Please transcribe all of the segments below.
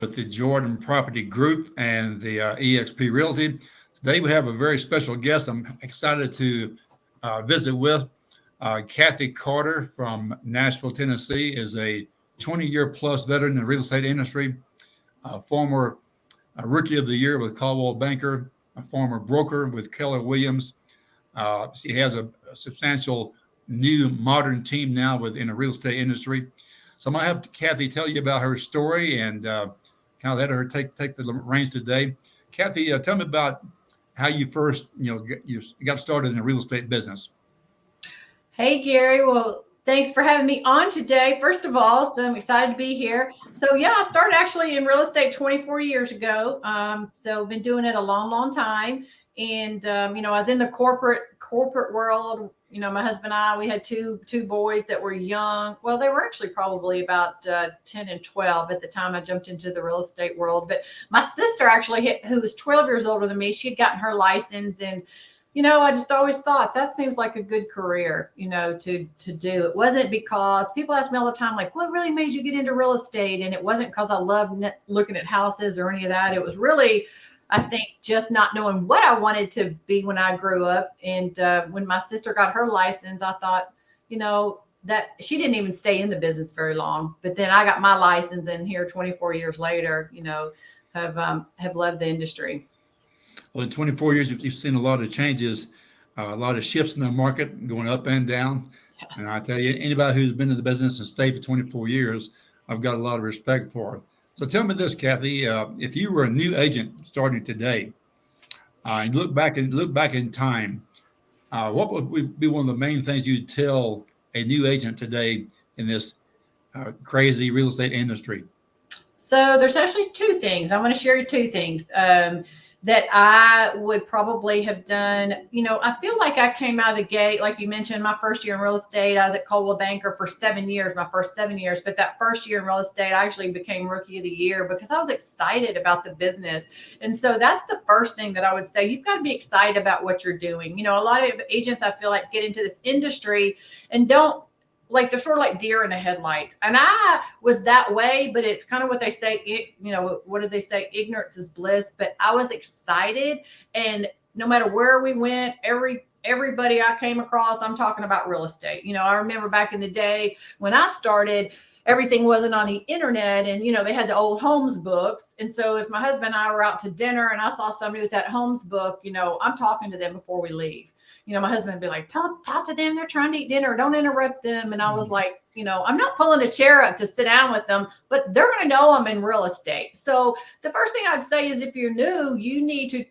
with the Jordan Property Group and the EXP Realty. Today we have a very special guest I'm excited to visit with. Kathy Carter from Nashville, Tennessee is a 20-year plus veteran in the real estate industry, former Rookie of the Year with Caldwell Banker, a former broker with Keller Williams. She has a substantial new modern team now within the real estate industry. So I'm going to have Kathy tell you about her story and kind of let her take the reins today. Kathy, tell me about how you first, you got started in the real estate business. Hey, Gary. Well, thanks for having me on today. First of all, so I'm excited to be here. So yeah, I started actually in real estate 24 years ago. So I've been doing it a long, long time. And I was in the corporate world. My husband and I, we had two boys that were young. Well, they were actually probably about 10 and 12 at the time I jumped into the real estate world. But my sister actually, who was 12 years older than me, she had gotten her license. And I just always thought that seems like a good career, to do. It wasn't because people ask me all the time, like, what really made you get into real estate? And it wasn't because I loved looking at houses or any of that. It was really, I think, just not knowing what I wanted to be when I grew up. And when my sister got her license, I thought, that she didn't even stay in the business very long. But then I got my license, and here 24 years later, have loved the industry. Well, in 24 years, you've seen a lot of changes, a lot of shifts in the market going up and down. And I tell you, anybody who's been in the business and stayed for 24 years, I've got a lot of respect for. So tell me this, Kathy, if you were a new agent starting today, and look back in time, what would be one of the main things you'd tell a new agent today in this crazy real estate industry? So there's actually two things. I want to share two things. That I would probably have done. I feel like I came out of the gate, like you mentioned, my first year in real estate, I was at Coldwell Banker for 7 years, my first 7 years. But that first year in real estate, I actually became Rookie of the Year because I was excited about the business. And so that's the first thing that I would say. You've got to be excited about what you're doing. A lot of agents, I feel like, get into this industry and don't, like, they're sort of like deer in the headlights. And I was that way, but it's kind of what they say, what do they say? Ignorance is bliss. But I was excited. And no matter where we went, everybody I came across, I'm talking about real estate. I remember back in the day when I started, everything wasn't on the internet, and they had the old Holmes books. And so if my husband and I were out to dinner and I saw somebody with that Holmes book, I'm talking to them before we leave. My husband would be like, talk to them. They're trying to eat dinner. Don't interrupt them. And I was like, I'm not pulling a chair up to sit down with them, but they're going to know I'm in real estate. So the first thing I'd say is, if you're new, you need to,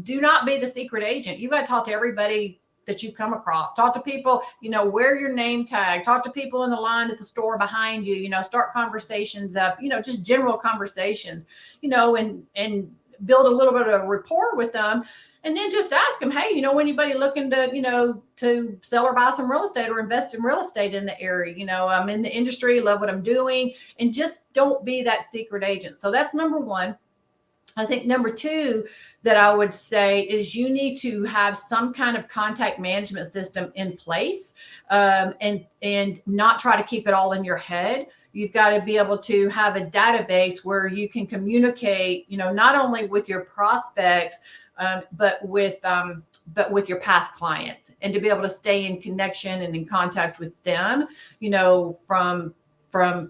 do not be the secret agent. You got to talk to everybody that you come across. Talk to people, wear your name tag. Talk to people in the line at the store behind you, start conversations up, just general conversations, and build a little bit of rapport with them. And then just ask them, hey, anybody looking to, to sell or buy some real estate or invest in real estate in the area? I'm in the industry, love what I'm doing, and just don't be that secret agent. So that's number one. I think number two that I would say is you need to have some kind of contact management system in place, and not try to keep it all in your head. You've got to be able to have a database where you can communicate, not only with your prospects, but with your past clients, and to be able to stay in connection and in contact with them, from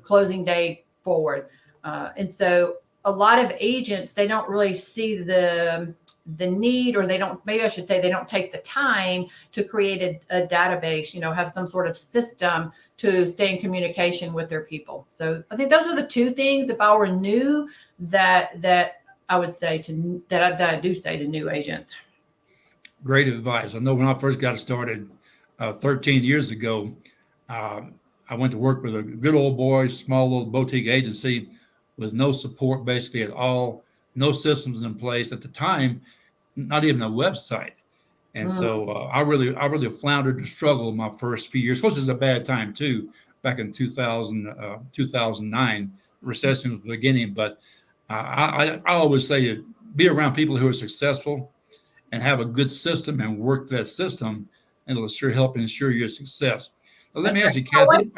closing day forward. And so a lot of agents, they don't really see the need, or they don't take the time to create a database, have some sort of system to stay in communication with their people. So I think those are the two things, if I were new, that I would say that I do say to new agents. Great advice. I know when I first got started 13 years ago, I went to work with a good old boy, small little boutique agency with no support basically at all, no systems in place at the time, not even a website. And so I really floundered and struggled my first few years. Of course, it was a bad time too, back in 2009, recession was beginning. But I always say to be around people who are successful and have a good system and work that system, and it'll sure help ensure your success. Now, let me ask you, Kathy.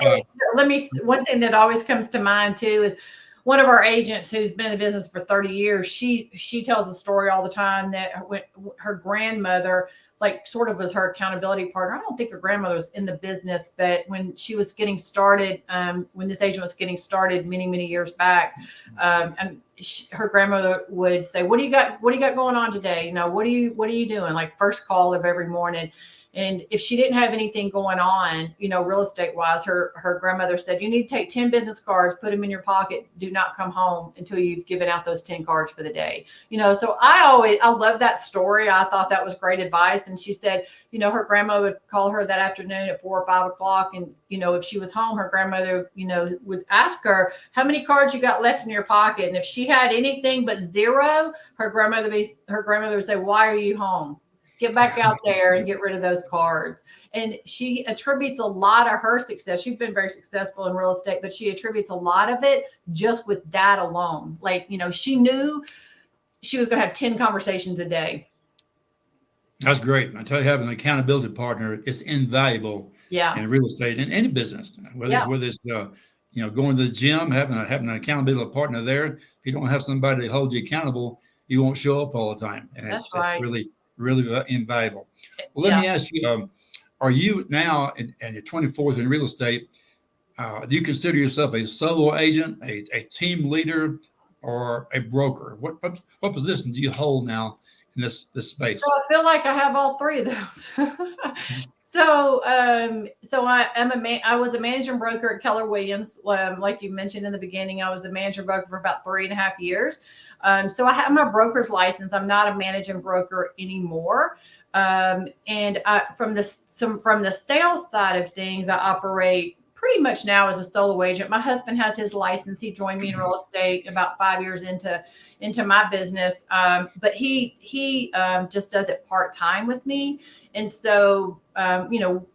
One thing that always comes to mind too is, one of our agents who's been in the business for 30 years, she tells a story all the time that when her grandmother, like, sort of was her accountability partner. I don't think her grandmother was in the business, but when she was getting started, when this agent was getting started many years back, and her grandmother would say, "What do you got? What do you got going on today? What are you doing?" Like, first call of every morning. And if she didn't have anything going on, real estate wise, her grandmother said, "You need to take 10 business cards, put them in your pocket. Do not come home until you've given out those 10 cards for the day." So I love that story. I thought that was great advice. And she said, her grandmother would call her that afternoon at 4 or 5 o'clock. And, if she was home, her grandmother, would ask her, "How many cards you got left in your pocket?" And if she had anything but zero, her grandmother would say, "Why are you home? Get back out there and get rid of those cards." And she attributes a lot of her success. She's been very successful in real estate, but she attributes a lot of it just with that alone. Like, she knew she was going to have 10 conversations a day. That's great. I tell you, having an accountability partner is invaluable in real estate, in any business, whether it's going to the gym, having an accountability partner there. If you don't have somebody to hold you accountable, you won't show up all the time, and That's it's right. really invaluable. Well, let me ask you: are you now in your 24th in real estate? Do you consider yourself a solo agent, a team leader, or a broker? What position do you hold now in this space? So I feel like I have all three of those. So I was a managing broker at Keller Williams. Like you mentioned in the beginning, I was a managing broker for about 3.5 years. So I have my broker's license. I'm not a managing broker anymore. And from the sales side of things, I operate pretty much now as a solo agent. My husband has his license. He joined me in real estate about 5 years into my business. But he just does it part-time with me. And so,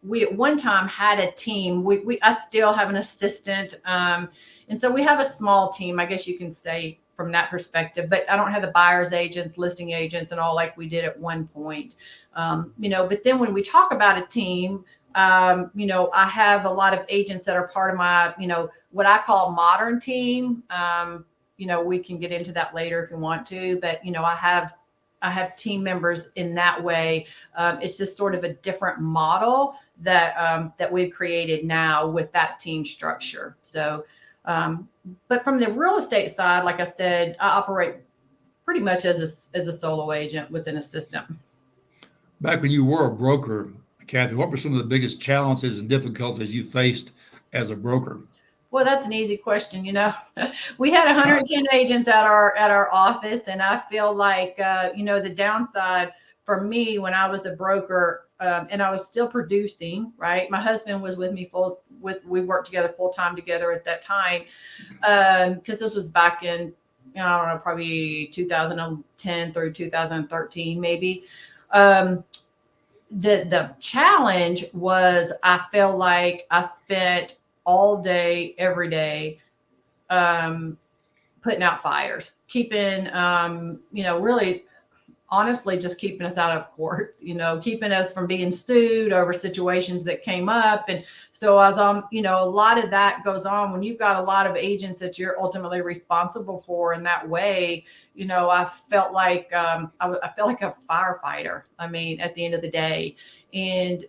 we at one time had a team. I still have an assistant. And so we have a small team, I guess you can say, from that perspective, but I don't have the buyer's agents, listing agents, and all like we did at one point. But then when we talk about a team, I have a lot of agents that are part of my, what I call modern team. We can get into that later if you want to, but, I have team members in that way. It's just sort of a different model that we've created now with that team structure. So, but from the real estate side, like I said, I operate pretty much as a solo agent with an assistant. Back when you were a broker, Kathy, what were some of the biggest challenges and difficulties you faced as a broker? Well, that's an easy question. We had 110 agents at our office, and I feel like the downside for me when I was a broker, and I was still producing. Right, my husband was with me we worked together full time together at that time, because this was back in I don't know, probably 2010 through 2013 maybe. The challenge was I felt like I spent all day, every day, putting out fires, keeping, really, honestly, just keeping us out of court, keeping us from being sued over situations that came up. And so as a lot of that goes on when you've got a lot of agents that you're ultimately responsible for in that way. I felt like I felt like a firefighter. I mean, at the end of the day, and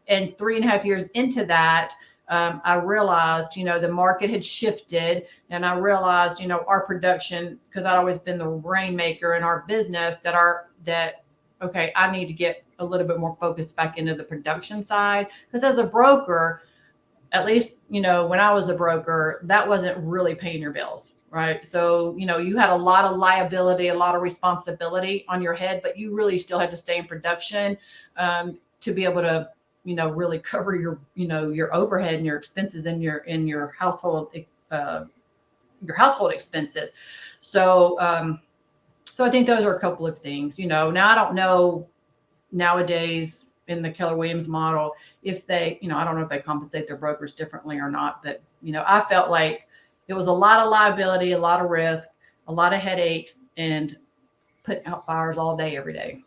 3.5 years into that, I realized, the market had shifted, and I realized, our production, because I'd always been the rainmaker in our business, okay, I need to get a little bit more focused back into the production side. Because as a broker, at least, when I was a broker, that wasn't really paying your bills, right? So, you had a lot of liability, a lot of responsibility on your head, but you really still had to stay in production to be able to really cover your overhead and your expenses and your household expenses. So I think those are a couple of things. Now I don't know nowadays in the Keller Williams model if they, I don't know if they compensate their brokers differently or not, but I felt like it was a lot of liability, a lot of risk, a lot of headaches, and putting out fires all day, every day.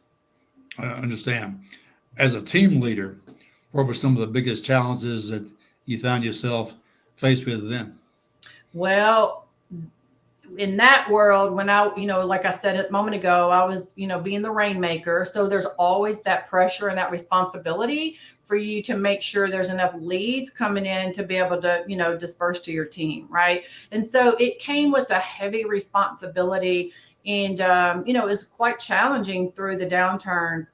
I understand. As a team leader, what were some of the biggest challenges that you found yourself faced with then? Well, in that world, when I, like I said a moment ago, I was, being the rainmaker. So there's always that pressure and that responsibility for you to make sure there's enough leads coming in to be able to, disperse to your team. Right. And so it came with a heavy responsibility. And, it was quite challenging through the downturn,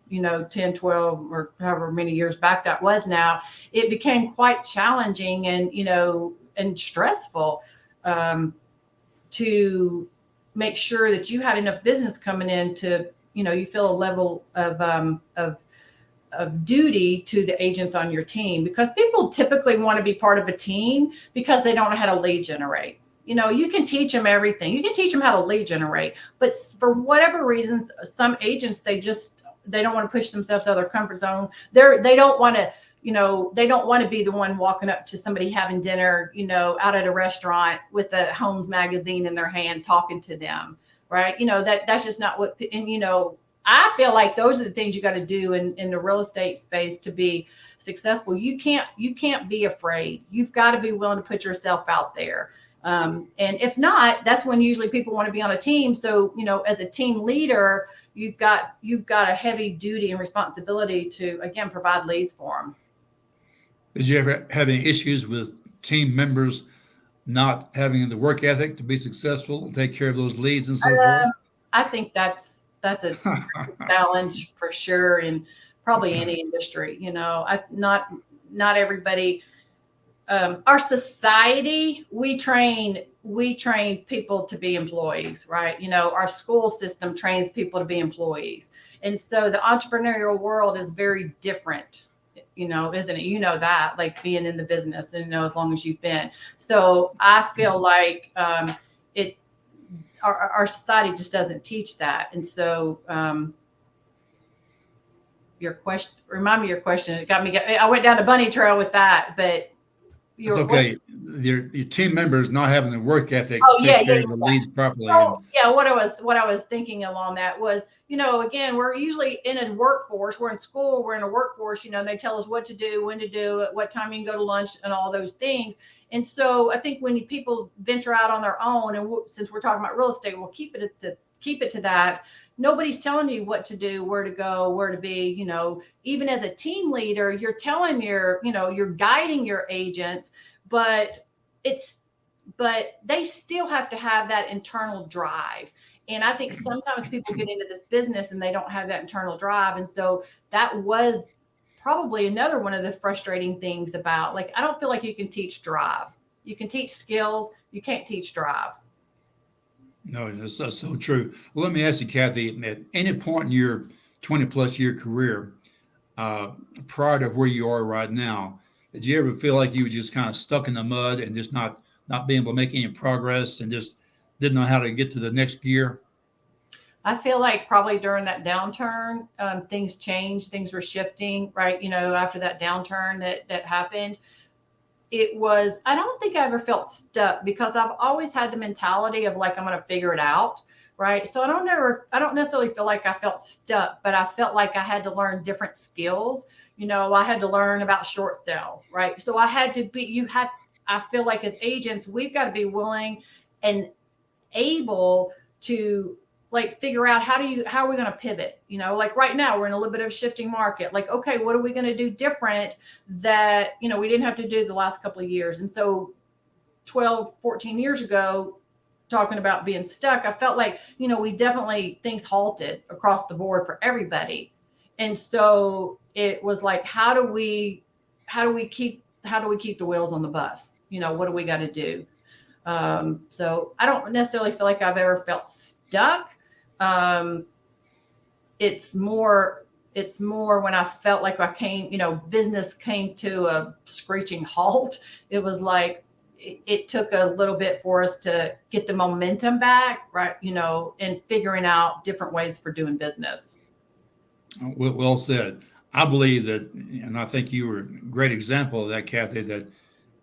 10, 12, or however many years back that was now. It became quite challenging and, and stressful. To make sure that you had enough business coming in to, you feel a level of duty to the agents on your team, because people typically want to be part of a team because they don't know how to lead generate. You can teach them everything. You can teach them how to lead generate, but for whatever reasons, some agents, they don't want to push themselves out of their comfort zone. They don't want to, they don't want to be the one walking up to somebody having dinner, out at a restaurant with a Holmes magazine in their hand, talking to them. Right. That's just not what, and, I feel like those are the things you got to do in the real estate space to be successful. You can't be afraid. You've got to be willing to put yourself out there. And if not, that's when usually people want to be on a team. So, as a team leader, you've got a heavy duty and responsibility to, again, provide leads for them. Did you ever have any issues with team members not having the work ethic to be successful and take care of those leads and so forth? I think that's a challenge for sure, in probably any industry. Not everybody. Our society, we train people to be employees, right? Our school system trains people to be employees, and so the entrepreneurial world is very different. Isn't it? That, like, being in the business and, as long as you've been. So I feel like our society just doesn't teach that. And so your question, remind me your question. It got me, I went down a bunny trail with that, but it's okay. Your team members not having the work ethic to take care of the leads properly. So, what I was thinking along that was, again, we're usually in a workforce. We're in school. We're in a workforce. They tell us what to do, when to do it, what time you can go to lunch, and all those things. And so I think when people venture out on their own, and since we're talking about real estate, we'll keep it to that. Nobody's telling you what to do, where to go, where to be. Even as a team leader, you're telling you're guiding your agents, but they still have to have that internal drive. And I think sometimes people get into this business and they don't have that internal drive. And so that was probably another one of the frustrating things about, like, I don't feel like you can teach drive. You can teach skills. You can't teach drive. No, that's so true. Well, let me ask you, Kathy, at any point in your 20+ year career, prior to where you are right now, did you ever feel like you were just kind of stuck in the mud and just not being able to make any progress and just didn't know how to get to the next gear? I feel like probably during that downturn, things changed, things were shifting, right? After that downturn that happened, I don't think I ever felt stuck, because I've always had the mentality of, like, I'm going to figure it out. Right. So I don't necessarily feel like I felt stuck, but I felt like I had to learn different skills. I had to learn about short sales. Right. So I had to be, I feel like as agents, we've got to be willing and able to, like, figure out how are we going to pivot? Like right now we're in a little bit of a shifting market. Like, okay, what are we going to do different that, we didn't have to do the last couple of years? And so 12, 14 years ago, talking about being stuck, I felt like, we definitely, things halted across the board for everybody. And so it was like, how do we keep the wheels on the bus? What do we got to do? So I don't necessarily feel like I've ever felt stuck. It's more when I felt like business came to a screeching halt. It was like, it took a little bit for us to get the momentum back, right? And figuring out different ways for doing business. Well said. I believe that, and I think you were a great example of that, Kathy, that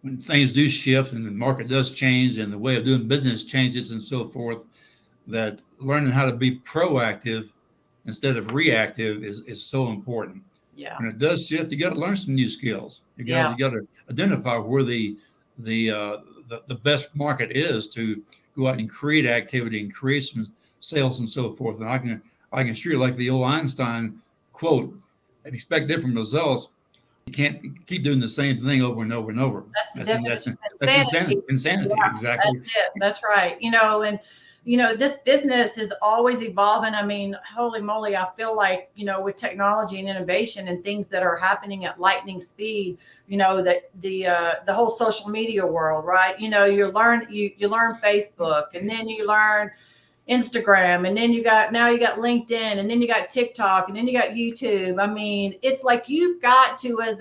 when things do shift and the market does change and the way of doing business changes and so forth, that learning how to be proactive instead of reactive is so important. Yeah. When it does shift, you got to learn some new skills. You got to identify where the best market is to go out and create activity and create some sales and so forth. And I can assure you, like the old Einstein quote, expect different results. You can't keep doing the same thing over and over and over. That's the That's definition of insanity. Insanity, Yeah, exactly. that's it. That's right. And this business is always evolving. I mean, holy moly, I feel like, with technology and innovation and things that are happening at lightning speed, that the whole social media world, right? You learn Facebook, and then you learn Instagram, and then you got LinkedIn, and then you got TikTok, and then you got YouTube. I mean, it's like you've got to, as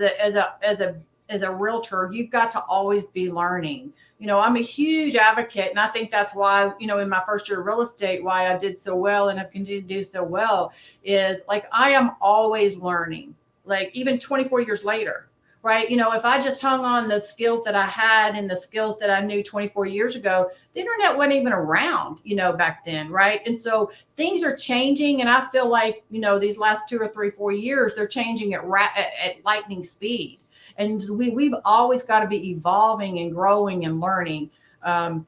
a realtor, you've got to always be learning. I'm a huge advocate, and I think that's why, in my first year of real estate, why I did so well and have continued to do so well is like I am always learning, like even 24 years later. Right. If I just hung on the skills that I had and the skills that I knew 24 years ago, the internet wasn't even around, back then. Right. And so things are changing. And I feel like, these last 2 or 3, 4 years, they're changing at lightning speed. And we've always got to be evolving and growing and learning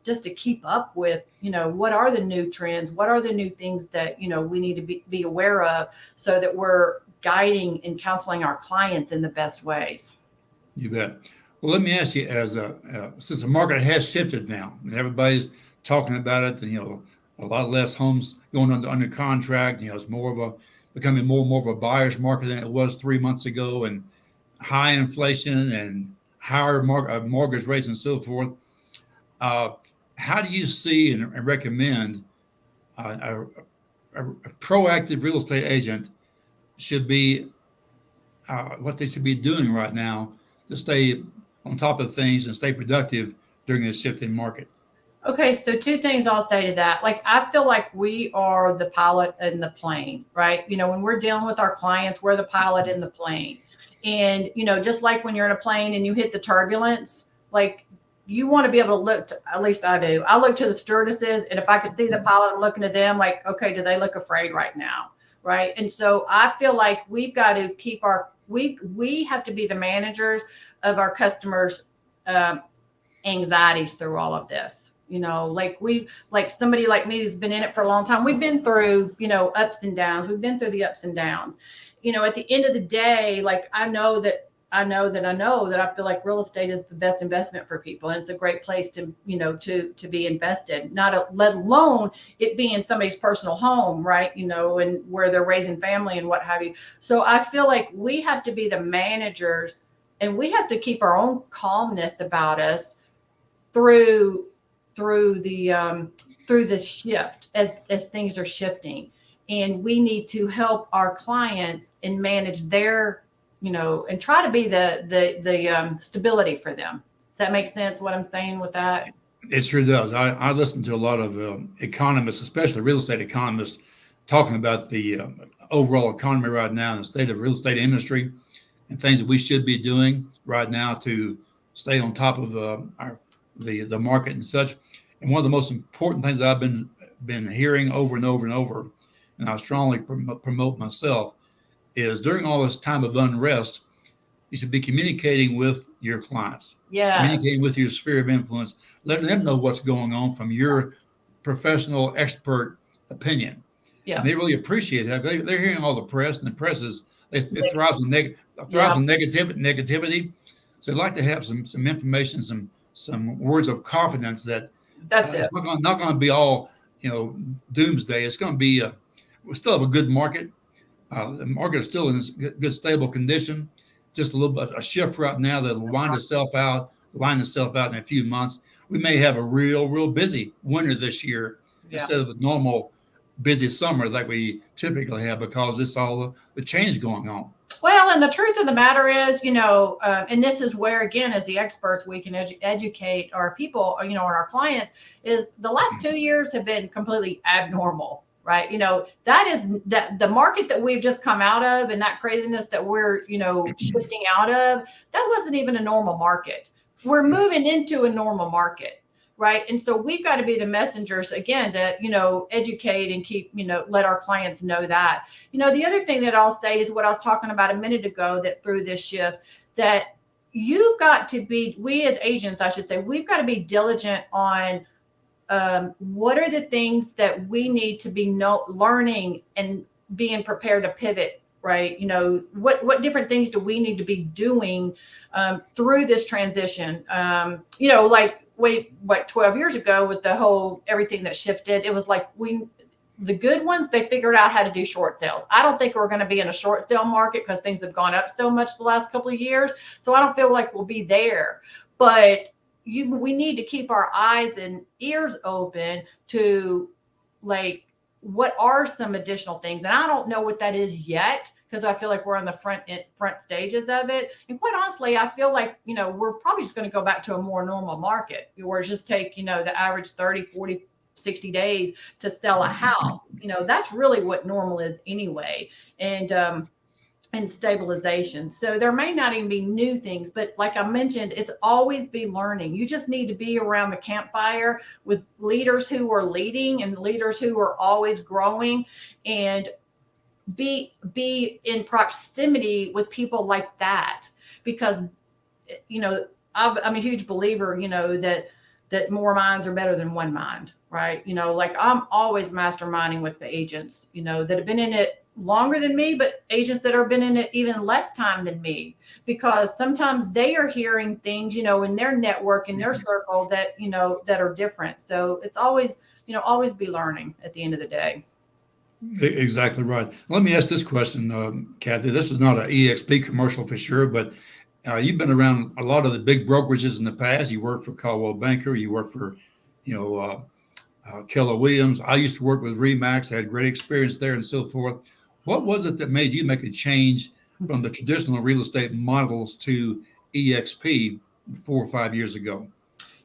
just to keep up with, what are the new trends? What are the new things that, we need to be aware of so that we're guiding and counseling our clients in the best ways. You bet. Well, let me ask you, since the market has shifted now, and everybody's talking about it, and a lot less homes going under contract. It's becoming more and more of a buyer's market than it was 3 months ago, and high inflation and higher mortgage rates and so forth. How do you see and recommend a proactive real estate agent should be what they should be doing right now to stay on top of things and stay productive during this shifting market? Okay, so 2 things I'll say to that. Like, I feel like we are the pilot in the plane, right? When we're dealing with our clients, we're the pilot in the plane. And, just like when you're in a plane and you hit the turbulence, like you want to be able to look at least I do. I look to the stewardesses, and if I could see the pilot, I'm looking at them like, okay, do they look afraid right now? Right. And so I feel like we've got to keep we have to be the managers of our customers' anxieties through all of this. Like somebody like me who's been in it for a long time, we've been through, ups and downs. We've been through the ups and downs. At the end of the day, like I know that I feel like real estate is the best investment for people. And it's a great place to be invested, let alone it being somebody's personal home, right? And where they're raising family and what have you. So I feel like we have to be the managers, and we have to keep our own calmness about us through this shift as things are shifting. And we need to help our clients and manage their, and try to be the stability for them. Does that make sense what I'm saying with that? It sure does. I listen to a lot of economists, especially real estate economists, talking about the overall economy right now and the state of the real estate industry and things that we should be doing right now to stay on top of the market and such. And one of the most important things that I've been hearing over and over and over, and I strongly promote myself, is during all this time of unrest, you should be communicating with your clients, communicating with your sphere of influence, letting them know what's going on from your professional expert opinion. Yeah. And they really appreciate that. They're hearing all the press, and the press it thrives on negativity. So I'd like to have some information, some words of confidence that it's not going to be all doomsday. It's going to be we still have a good market. The market is still in good stable condition. Just a little bit a shift right now that'll line itself out in a few months. We may have a real busy winter this year instead of a normal busy summer like we typically have, because it's all the change going on. Well, and the truth of the matter is, and this is where, again, as the experts, we can educate our people, and our clients, is the last 2 years have been completely abnormal, right? That is the market that we've just come out of, and that craziness that we're, shifting out of, that wasn't even a normal market. We're moving into a normal market. Right. And so we've got to be the messengers, again, to, educate and keep, let our clients know that. The other thing that I'll say is what I was talking about a minute ago, that through this shift, that you've got to be, we as agents, I should say, we've got to be diligent on what are the things that we need to be learning and being prepared to pivot, right? What different things do we need to be doing through this transition? Like 12 years ago with the whole everything that shifted, it was like the good ones, they figured out how to do short sales. I don't think we're going to be in a short sale market because things have gone up so much the last couple of years. So I don't feel like we'll be there. But we need to keep our eyes and ears open to like, what are some additional things? And I don't know what that is yet, because I feel like we're on the front stages of it. And quite honestly, I feel like, we're probably just going to go back to a more normal market where it just take, the average 30, 40, 60 days to sell a house. That's really what normal is anyway. And stabilization. So there may not even be new things, but like I mentioned, it's always be learning. You just need to be around the campfire with leaders who are leading and leaders who are always growing, and be in proximity with people like that. Because, I'm a huge believer, that more minds are better than one mind, right? Like I'm always masterminding with the agents, that have been in it longer than me, but agents that have been in it even less time than me, because sometimes they are hearing things, in their network, in their circle that, that are different. So it's always, always be learning at the end of the day. Exactly right. Let me ask this question, Kathy. This is not an EXP commercial for sure, but you've been around a lot of the big brokerages in the past. You worked for Coldwell Banker. You worked for, Keller Williams. I used to work with Remax. I had great experience there and so forth. What was it that made you make a change from the traditional real estate models to EXP 4 or 5 years ago?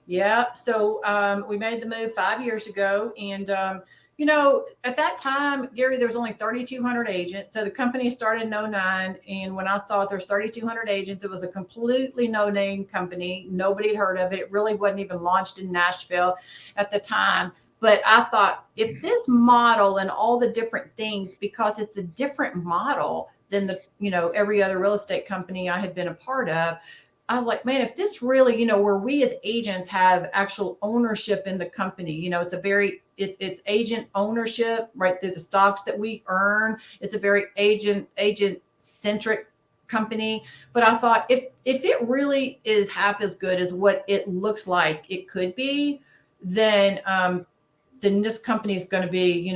Yeah. So we made the move 5 years ago. And, at that time, Gary, there was only 3,200 agents. So the company started in 2009. And when I saw it, there's 3,200 agents. It was a completely no-name company. Nobody had heard of it. It really wasn't even launched in Nashville at the time. But I thought, if this model and all the different things, because it's a different model than every other real estate company I had been a part of, I was like, man, if this really, where we as agents have actual ownership in the company, it's agent ownership right through the stocks that we earn. It's a very agent centric company. But I thought, if it really is half as good as what it looks like it could be, then this company is going to be,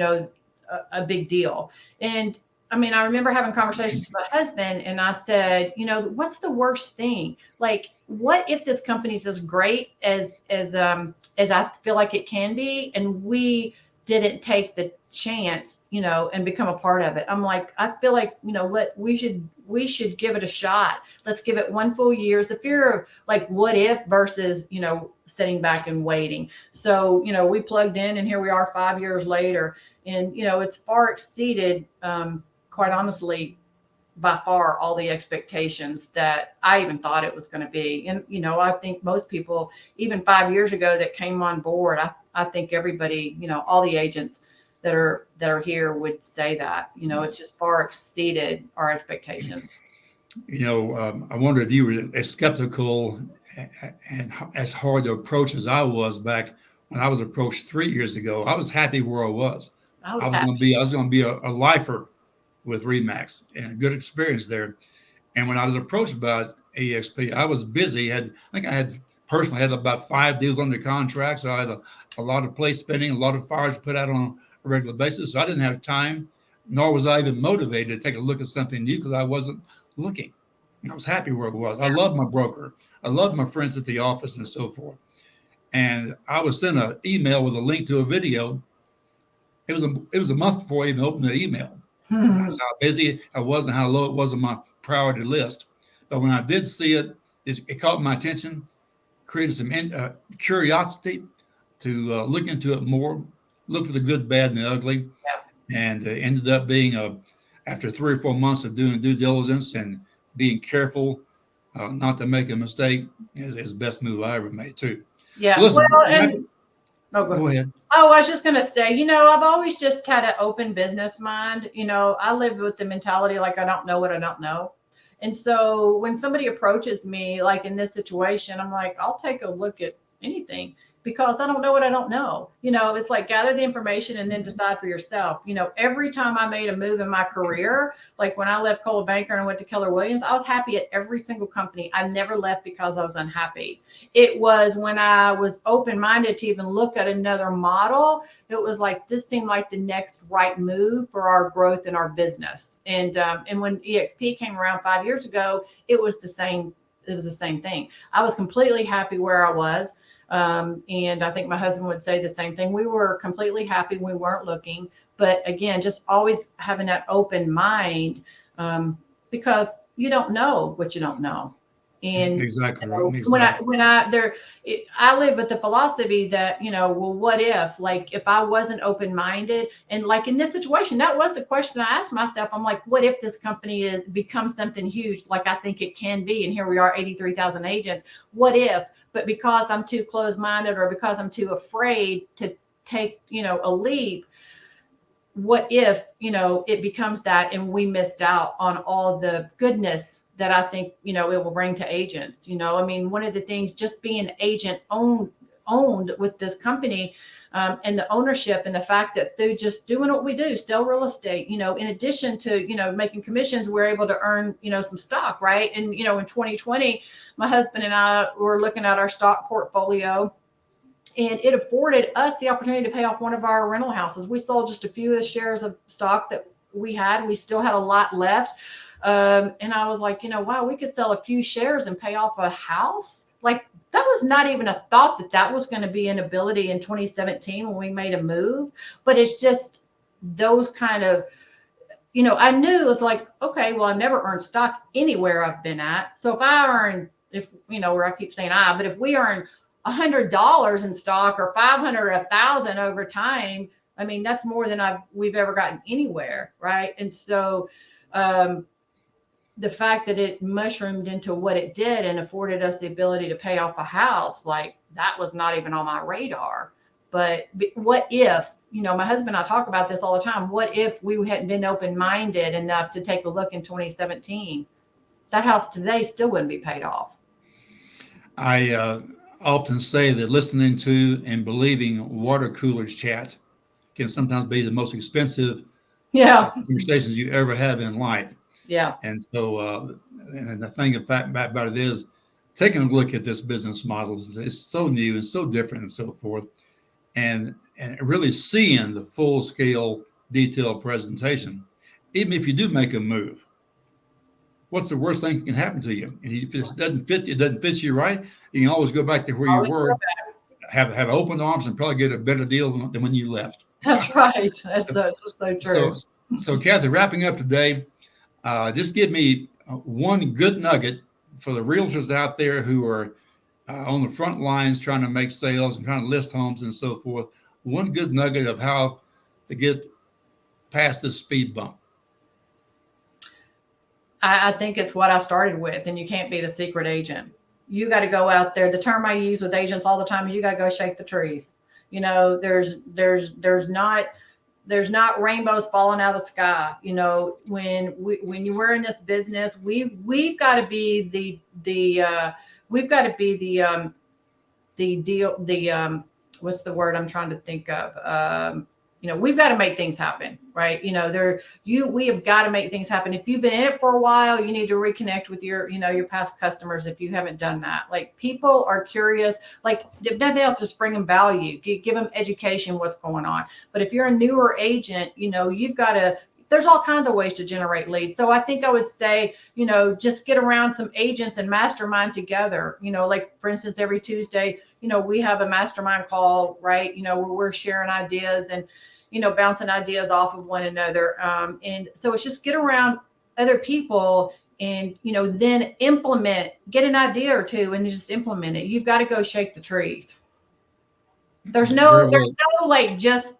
a big deal. And I mean, I remember having conversations with my husband, and I said, what's the worst thing? Like, what if this company's as great as I feel like it can be, and we didn't take the chance, and become a part of it? I'm like, I feel like, we should give it a shot. Let's give it 1 full year. It's the fear of like, what if versus, sitting back and waiting. So, we plugged in, and here we are 5 years later, and, it's far exceeded, quite honestly, by far all the expectations that I even thought it was going to be. And, I think most people, even 5 years ago that came on board, I think everybody, all the agents that are here would say that, it's just far exceeded our expectations. I wonder if you were as skeptical and as hard to approach as I was back when I was approached 3 years ago. I was happy where I was. I was going to be a lifer with Remax, and a good experience there. And when I was approached by EXP, I was busy. I personally had about 5 deals under contract. So I had a lot of place spending, a lot of fires put out on a regular basis. So I didn't have time, nor was I even motivated to take a look at something new, because I wasn't looking. And I was happy where it was. I love my broker. I love my friends at the office and so forth. And I was sent an email with a link to a video. It was a month before I even opened the email. That's how busy I was and how low it was on my priority list. But when I did see it, it caught my attention, created some curiosity to look into it more, look for the good, bad, and the ugly. Yeah. And ended up being, after 3 or 4 months of doing due diligence and being careful not to make a mistake, is the best move I ever made, too. Yeah. Listen, go ahead. Oh, I was just going to say, I've always just had an open business mind. I live with the mentality like I don't know what I don't know. And so when somebody approaches me, like in this situation, I'm like, I'll take a look at anything, because I don't know what I don't know. It's like gather the information and then decide for yourself. Every time I made a move in my career, like when I left Coldwell Banker and I went to Keller Williams, I was happy at every single company. I never left because I was unhappy. It was when I was open-minded to even look at another model, it was like, this seemed like the next right move for our growth in our business. And when EXP came around 5 years ago, it was the same thing. I was completely happy where I was. And I think my husband would say the same thing. We were completely happy. We weren't looking, but again, just always having that open mind, because you don't know what you don't know. And exactly right. I live with the philosophy that, well, what if, like, if I wasn't open-minded, and like in this situation, that was the question I asked myself. I'm like, what if this company becomes something huge, like I think it can be? And here we are, 83,000 agents. What if? But because I'm too closed-minded, or because I'm too afraid to take, a leap, what if, it becomes that, and we missed out on all the goodness that I think, it will bring to agents. One of the things, just being agent owned with this company, and the ownership, and the fact that through just doing what we do, sell real estate, in addition to, making commissions, we're able to earn, some stock, right? And, in 2020, my husband and I were looking at our stock portfolio, and it afforded us the opportunity to pay off one of our rental houses. We sold just a few of the shares of stock that we had. We still had a lot left. And I was like, wow, we could sell a few shares and pay off a house. Like, that was not even a thought that was going to be an ability in 2017 when we made a move. But it's just those kind of, I knew it was like, okay, well, I've never earned stock anywhere I've been at. So if where I keep saying but if we earn $100 in stock, or 500 or 1,000 over time, that's more than we've ever gotten anywhere. Right. And so, the fact that it mushroomed into what it did and afforded us the ability to pay off a house, like, that was not even on my radar. But what if, my husband and I talk about this all the time. What if we hadn't been open-minded enough to take a look in 2017? That house today still wouldn't be paid off. I often say that listening to and believing water coolers chat can sometimes be the most expensive conversations you ever have in life. Yeah. And so, and the thing about it is, taking a look at this business model is so new and so different and so forth, and really seeing the full scale detailed presentation. Even if you do make a move, what's the worst thing that can happen to you? And if it doesn't fit you right, you can always go back to where you were, have open arms, and probably get a better deal than when you left. That's right. That's so true. So Kathy, wrapping up today, just give me one good nugget for the realtors out there who are on the front lines trying to make sales and trying to list homes and so forth. One good nugget of how to get past this speed bump. I think it's what I started with, and you can't be the secret agent. You got to go out there. The term I use with agents all the time is you got to go shake the trees. There's not rainbows falling out of the sky. When we're in this business, we've got to be what's the word I'm trying to think of? We've got to make things happen, right? We have got to make things happen. If you've been in it for a while, you need to reconnect with your past customers. If you haven't done that, like, people are curious, like, if nothing else, just bring them value, give them education, what's going on. But if you're a newer agent, you've got to, there's all kinds of ways to generate leads. So I think I would say, just get around some agents and mastermind together. Like, for instance, every Tuesday, we have a mastermind call, right? Where we're sharing ideas and, bouncing ideas off of one another. And so it's just get around other people and, then get an idea or two and just implement it. You've got to go shake the trees. There's no like, just,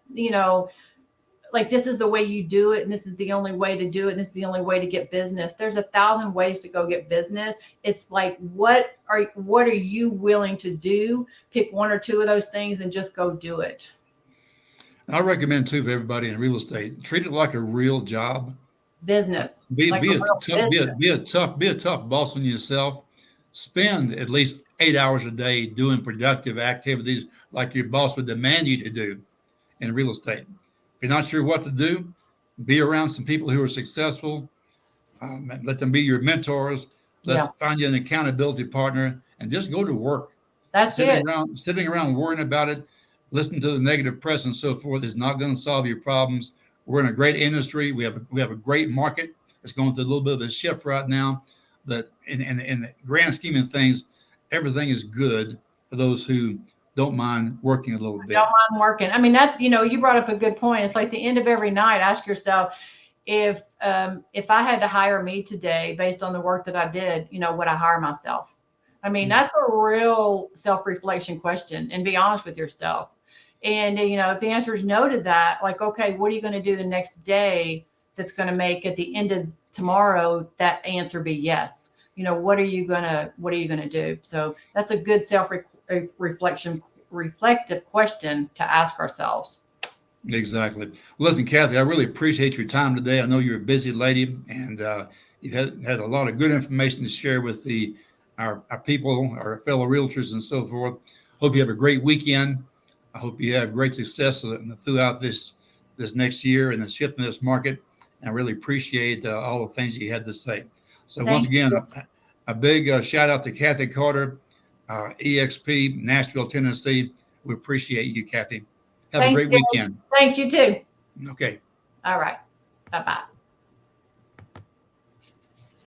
like, this is the way you do it, and this is the only way to do it, and this is the only way to get business. There's 1,000 ways to go get business. It's like, what are you willing to do? Pick one or two of those things and just go do it. I recommend too for everybody in real estate, treat it like a real job. Business. Be a tough boss on yourself. Spend at least 8 hours a day doing productive activities like your boss would demand you to do in real estate. If you're not sure what to do, be around some people who are successful. Let them be your mentors. Find you an accountability partner, and just go to work. That's it. Sitting around worrying about it, listening to the negative press and so forth is not going to solve your problems. We're in a great industry. We have a great market. It's going through a little bit of a shift right now, but in the grand scheme of things, everything is good for those who don't mind working a little bit. Don't mind working. I mean, that, you brought up a good point. It's like the end of every night. Ask yourself, if I had to hire me today based on the work that I did, would I hire myself? I mean, that's a real self-reflection question, and be honest with yourself. And, if the answer is no to that, like, okay, what are you going to do the next day that's going to make at the end of tomorrow that answer be yes? What are you going to do? So that's a good reflective question to ask ourselves. Exactly. Well, listen, Kathy, I really appreciate your time today. I know you're a busy lady, and you've had a lot of good information to share with our people, our fellow realtors and so forth. Hope you have a great weekend. I hope you have great success throughout this next year and the shift in this market. And I really appreciate all the things you had to say. So once again, a big shout out to Kathy Carter, EXP, Nashville, Tennessee. We appreciate you, Kathy. Have a great weekend. Thanks, you too. Okay. All right. Bye-bye.